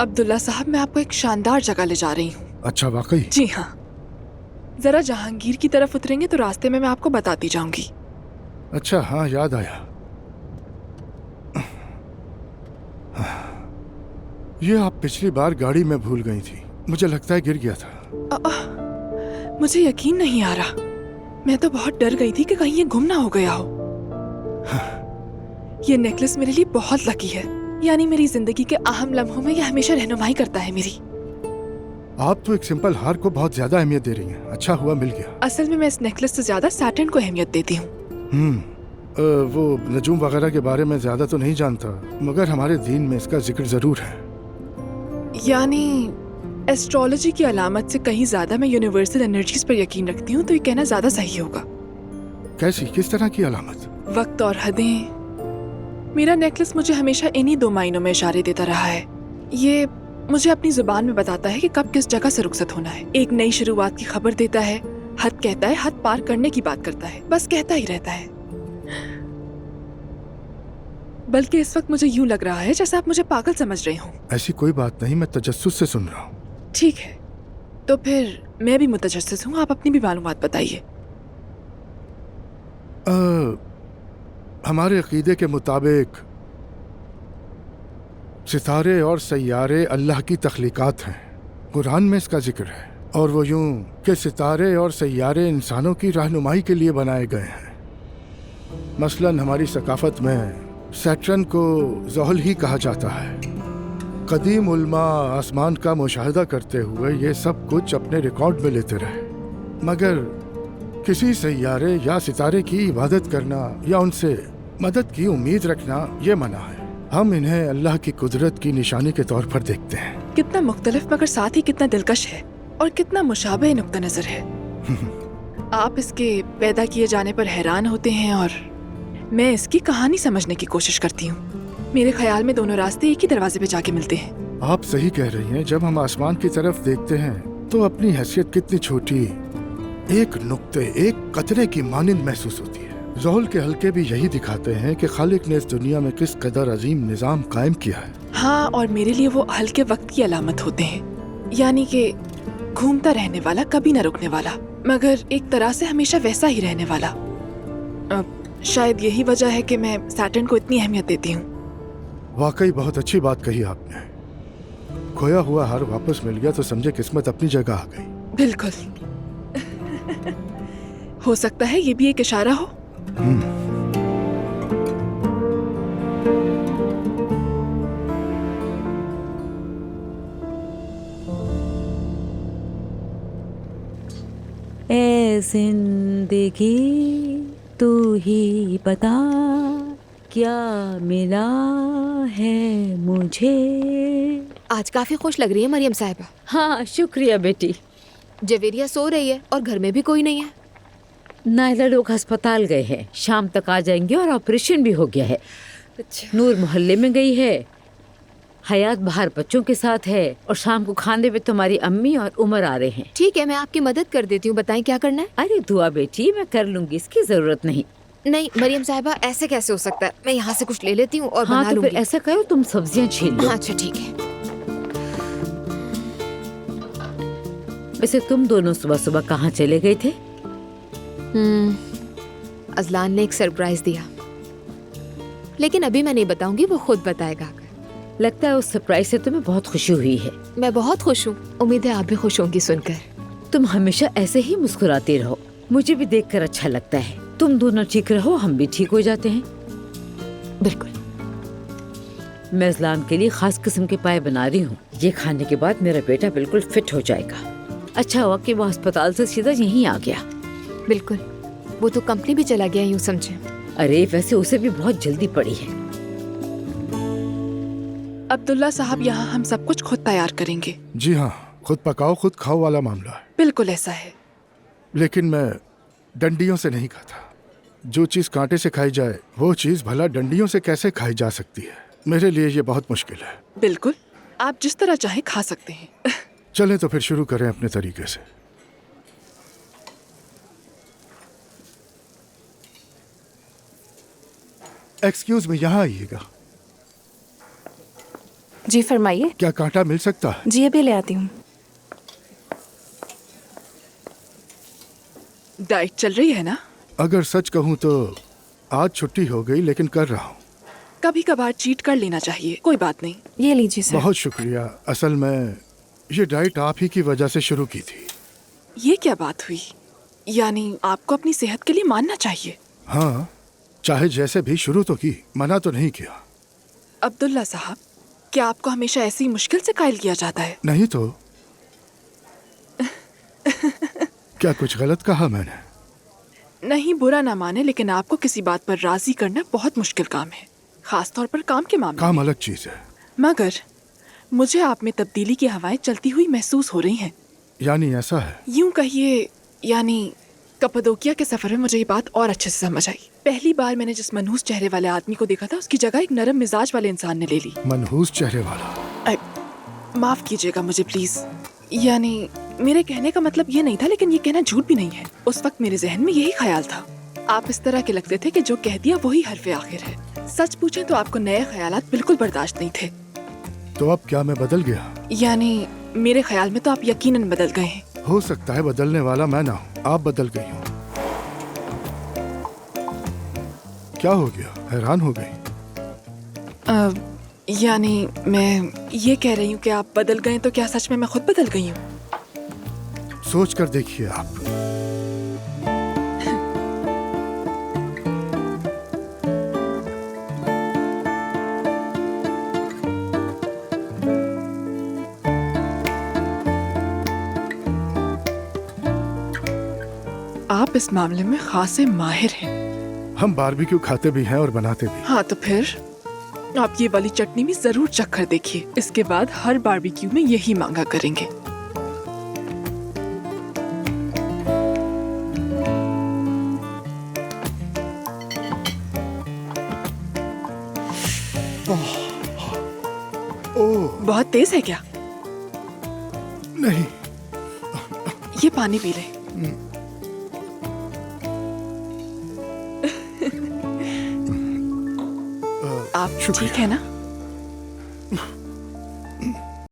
अब्दुल्ला साहब, मैं आपको एक शानदार जगह ले जा रही हूँ। अच्छा, वाकई? जी हाँ, जरा जहांगीर की तरफ उतरेंगे तो रास्ते में मैं आपको बताती जाऊंगी। अच्छा, हाँ याद आया। ये आप पिछली बार गाड़ी में भूल गई थी, मुझे लगता है गिर गया था। मुझे यकीन नहीं आ रहा। मैं तो बहुत डर गई थी कि कहीं ये गुम ना हो गया हो। ये नेकलेस मेरे लिए बहुत लकी है, यानी मेरी जिंदगी के अहम लम्हों में ये हमेशा रहनुमाई करता है मेरी। आप तो एक सिंपल हार को बहुत ज्यादा अहमियत दे रही हैं। अच्छा हुआ मिल गया। असल में मैं इस नेकलेस से ज्यादा सैटर्न को अहमियत देती हूँ। वो नजूम वगैरह के बारे में ज्यादा तो नहीं जानता, मगर हमारे दीन में इसका जिक्र जरूर है। यानी एस्ट्रोलॉजी की अलामत से कहीं ज्यादा मैं यूनिवर्सल एनर्जीज पर यकीन रखती हूँ, तो ये कहना ज्यादा सही होगा। कैसी, किस तरह की अलामत? वक्त और हदें। मेरा नेकलेस मुझे हमेशा इन्हीं दो मायनों में इशारे देता रहा है। ये मुझे अपनी जुबान में बताता है कि कब किस जगह से रुखसत होना है। एक नई शुरुआत की खबर देता है, हद कहता है, हद पार करने की बात करता है, बस कहता ही रहता है। बल्कि इस वक्त मुझे यूं लग रहा है जैसे आप मुझे पागल समझ रहे हो। ऐसी कोई बात नहीं, मैं तजस्सुस से सुन रहा हूँ। ठीक है, तो फिर मैं भी मुतजस्सिस हूँ, आप अपनी भी मालूमात बताइए। हमारे अकीदे के मुताबिक सितारे और सैयारे अल्लाह की तख्लीकात हैं। कुरान में इसका जिक्र है, और वो यूं कि सितारे और सैयारे इंसानों की रहनुमाई के लिए बनाए गए हैं। मसलन हमारी सकाफत में सैटर्न को ज़ोहल ही कहा जाता है। कदीम उल्मा आसमान का मुशाहिदा करते हुए ये सब कुछ अपने रिकॉर्ड में लेते रहे, मगर किसी सैयारे या सितारे की इबादत करना या उनसे मदद की उम्मीद रखना ये मना है। हम इन्हें अल्लाह की कुदरत की निशानी के तौर पर देखते हैं। कितना मुख्तलिफ मगर साथ ही कितना दिलकश है, और कितना मुशाबह नुक्ता नजर है। आप इसके पैदा किए जाने पर हैरान होते हैं और मैं इसकी कहानी समझने की कोशिश करती हूँ। मेरे ख्याल में दोनों रास्ते एक ही दरवाजे पे जाके मिलते हैं। आप सही कह रही हैं। जब हम आसमान की तरफ देखते हैं तो अपनी हैसियत कितनी छोटी, एक नुक्ते, एक कतरे की मानिंद महसूस होती है। ज़ोहल के हल्के भी यही दिखाते हैं कि खालिक ने इस दुनिया में किस कदर अजीम निज़ाम कायम किया है। हाँ, और मेरे लिए वो हल्के वक्त की अलामत होते हैं, यानी कि घूमता रहने वाला, कभी न रुकने वाला, मगर एक तरह से हमेशा वैसा ही रहने वाला। शायद यही वजह है कि मैं सैटर्न को इतनी अहमियत देती हूँ। वाकई बहुत अच्छी बात कही आपने। खोया हुआ हार वापस मिल गया तो समझे किस्मत अपनी जगह आ गई। बिल्कुल। हो सकता है ये भी एक इशारा हो। ए जिंदगी तू ही बता, क्या मिला है मुझे। आज काफी खुश लग रही है मरियम साहिबा। हाँ शुक्रिया बेटी। जवेरिया सो रही है और घर में भी कोई नहीं है। नायला लोग अस्पताल गए हैं, शाम तक आ जाएंगे और ऑपरेशन भी हो गया है। अच्छा। नूर मोहल्ले में गई है, हयात बाहर बच्चों के साथ है, और शाम को खाने पे तुम्हारी अम्मी और उमर आ रहे हैं। ठीक है, मैं आपकी मदद कर देती हूँ, बताएं क्या करना है। अरे दुआ बेटी, मैं कर लूंगी, इसकी जरूरत नहीं। नहीं मरियम साहिबा, ऐसे कैसे हो सकता है। मैं यहाँ से कुछ ले लेती हूँ और हाँ बना तो लूंगी। फिर ऐसा करो, तुम सब्जियां छील लो। हाँ अच्छा ठीक है। वैसे तुम दोनों सुबह सुबह कहाँ चले गए थे? अजलान ने एक सरप्राइज दिया, लेकिन अभी मैं नहीं बताऊंगी, वो खुद बताएगा। लगता है उस सरप्राइज से तुम्हें बहुत खुशी हुई है। मैं बहुत खुश हूँ, उम्मीद है आप भी खुश होंगी सुनकर। तुम हमेशा ऐसे ही मुस्कुराती रहो, मुझे भी देखकर अच्छा लगता है। तुम दोनों ठीक रहो, हम भी ठीक हो जाते हैं। बिल्कुल। मैं अजलान के लिए खास किस्म के पाए बना रही हूँ। ये खाने के बाद मेरा बेटा बिल्कुल फिट हो जाएगा। अच्छा हुआ कि वो अस्पताल से सीधा यहीं आ गया। बिल्कुल, वो तो कंपनी भी चला गया, यूँ समझे। अरे वैसे उसे भी बहुत जल्दी पड़ी है। अब्दुल्ला साहब, यहाँ हम सब कुछ खुद तैयार करेंगे। जी हाँ, खुद पकाओ खुद खाओ वाला मामला है। बिल्कुल ऐसा है। लेकिन मैं डंडियों से नहीं खाता। जो चीज़ कांटे से खाई जाए वो चीज़ भला डंडियों से कैसे खाई जा सकती है। मेरे लिए ये बहुत मुश्किल है। बिल्कुल, आप जिस तरह चाहे खा सकते हैं। चलें तो फिर शुरू करें अपने तरीके से। एक्सक्यूज मी, यहाँ आइएगा। जी फरमाइए। क्या कांटा मिल सकता है? जी अभी ले आती हूँ। डाइट चल रही है ना? अगर सच कहूँ तो आज छुट्टी हो गई, लेकिन कर रहा हूँ। कभी कभार चीट कर लेना चाहिए, कोई बात नहीं। ये लीजिए सर। बहुत शुक्रिया। असल में ये डाइट आप ही की वजह से शुरू की थी। ये क्या बात हुई? यानी आपको अपनी सेहत के लिए मानना चाहिए। हाँ, चाहे जैसे भी शुरू तो की, मना तो नहीं किया। अब्दुल्ला साहब, क्या आपको हमेशा ऐसी मुश्किल से कायल किया जाता है? नहीं तो क्या कुछ गलत कहा मैंने? नहीं, बुरा ना माने, लेकिन आपको किसी बात पर राजी करना बहुत मुश्किल काम है, खास तौर पर काम के मामले काम में। अलग चीज है। मगर मुझे आप में तब्दीली की हवाएं चलती हुई महसूस हो रही हैं। यानी ऐसा है? यूं कहिए, यानी कप्पादोकिया के सफर में मुझे ये बात और अच्छे से समझ आई। पहली बार मैंने जिस मनहूस चेहरे वाले आदमी को देखा था, उसकी जगह एक नरम मिजाज वाले इंसान ने ले ली। मनहूस चेहरे वाला? माफ कीजिएगा मुझे प्लीज। यानी मेरे कहने का मतलब ये नहीं था, लेकिन ये कहना झूठ भी नहीं है। उस वक्त मेरे जहन में यही ख्याल था। आप इस तरह के लगते थे कि जो कह दिया वही हरफे आखिर है। सच पूछें तो आपको नए ख्यालात बिल्कुल बर्दाश्त नहीं थे। तो अब क्या मैं बदल गया? यानी मेरे ख्याल में तो आप यकीनन बदल गए हैं। हो सकता है बदलने वाला मैं ना हूँ, आप बदल गई हो। क्या हो गया? हैरान हो गई? यानी मैं ये कह रही हूँ कि आप बदल गए, तो क्या सच में मैं खुद बदल गई हूँ? सोच कर देखिए आप। आप इस मामले में खासे माहिर हैं। हम बारबेक्यू खाते भी हैं और बनाते भी। हाँ, तो फिर आप ये वाली चटनी भी जरूर चख कर देखिए। इसके बाद हर बारबेक्यू में यही मांगा करेंगे। ओह बहुत तेज है क्या? नहीं, ये पानी पी ले। आप शुक्रिया। ठीक है ना?